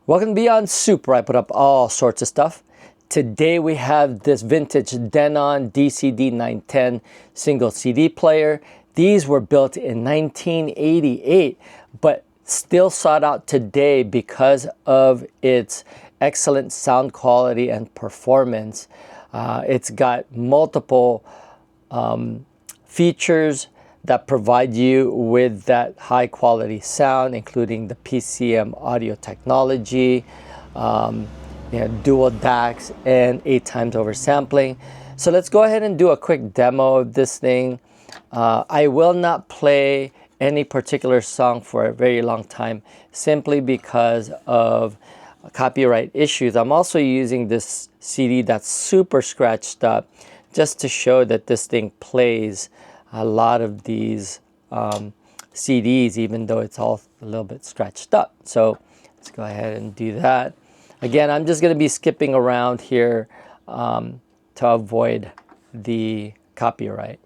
Welcome to Beyond Soup, where I put up all sorts of stuff. Today we have this vintage Denon DCD-910 single CD player. These were built in 1988, but still sought out today because of its excellent sound quality and performance. It's got multiple features that provide you with that high quality sound, including the PCM audio technology, dual DACs, and 8 times oversampling. So let's go ahead and do a quick demo of this thing. I will not play any particular song for a very long time, simply because of copyright issues. I'm also using this CD that's super scratched up just to show that this thing plays a lot of these CDs, even though it's all a little bit scratched up. So let's go ahead and do that. Again, I'm just going to be skipping around here to avoid the copyright.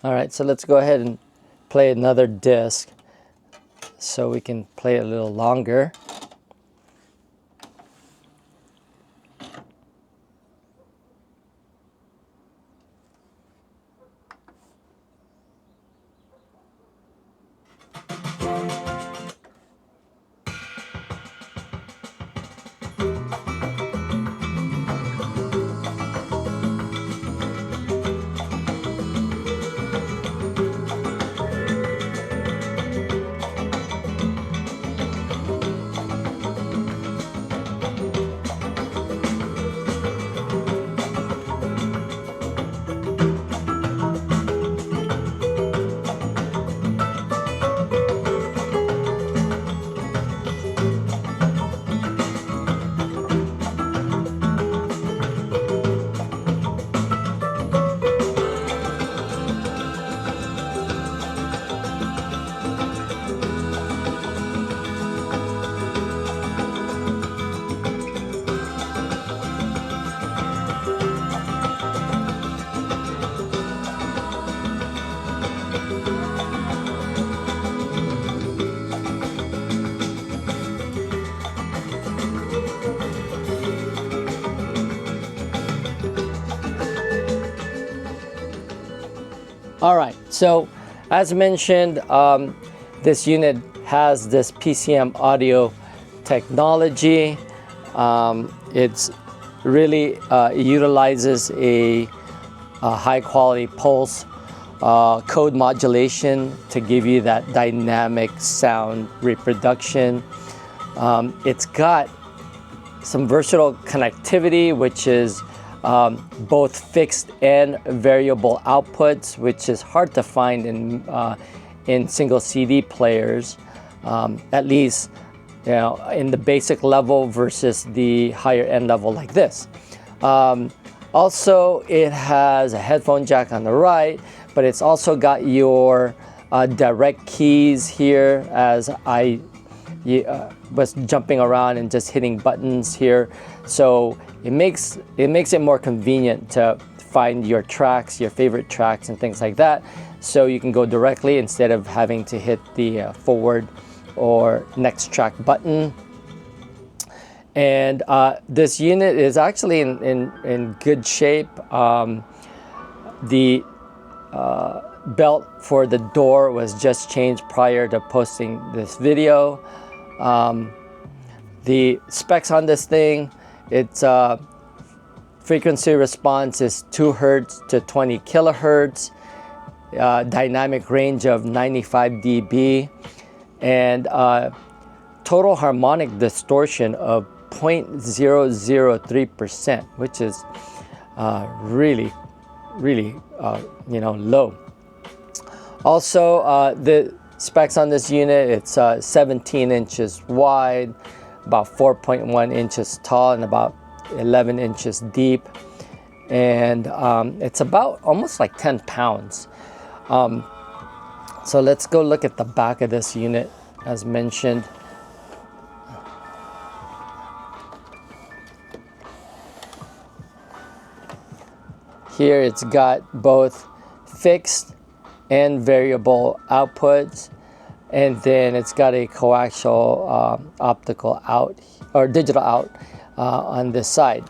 All right, so let's go ahead and play another disc so we can play a little longer. All right, so as mentioned, this unit has this PCM audio technology. It's really utilizes a high quality pulse code modulation to give you that dynamic sound reproduction. It's got some versatile connectivity, which is both fixed and variable outputs, which is hard to find in single CD players, at least in the basic level versus the higher end level like this. Also, it has a headphone jack on the right, but it's also got your direct keys here, as I was jumping around and just hitting buttons here. So it makes it more convenient to find your tracks, your favorite tracks and things like that. So you can go directly instead of having to hit the forward or next track button. And this unit is actually in good shape. The belt for the door was just changed prior to posting this video. The specs on this thing, its frequency response is 2 Hertz to 20 kilohertz, dynamic range of 95 dB, and total harmonic distortion of 0.003%, which is really low. Also, the specs on this unit, it's 17 inches wide, about 4.1 inches tall, and about 11 inches deep, and it's about almost like 10 pounds. So let's go look at the back of this unit. As mentioned, here it's got both fixed and variable outputs, and then it's got a coaxial optical out or digital out on this side.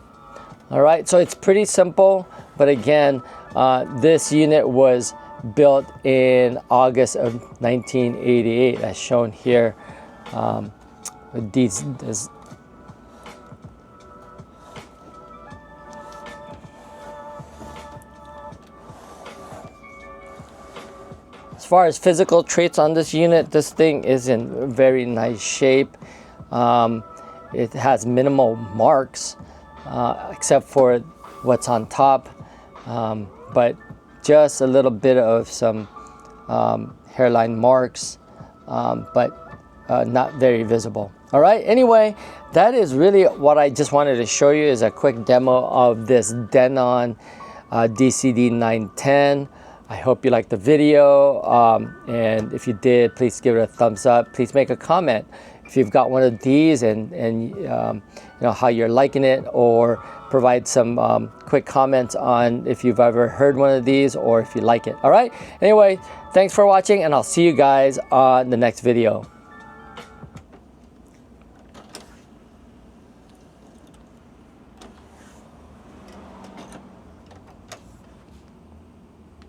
All right, so it's pretty simple, but again, this unit was built in August of 1988, as shown here. With these as far as physical traits on this unit, this thing is in very nice shape. It has minimal marks, except for what's on top, but just a little bit of some hairline marks, but not very visible. All right, anyway, that is really what I just wanted to show you, is a quick demo of this Denon DCD-910. I hope you liked the video, and if you did, please give it a thumbs up. Please make a comment if you've got one of these, and you know how you're liking it, or provide some quick comments on if you've ever heard one of these or if you like it. All right, anyway, thanks for watching, and I'll see you guys on the next video.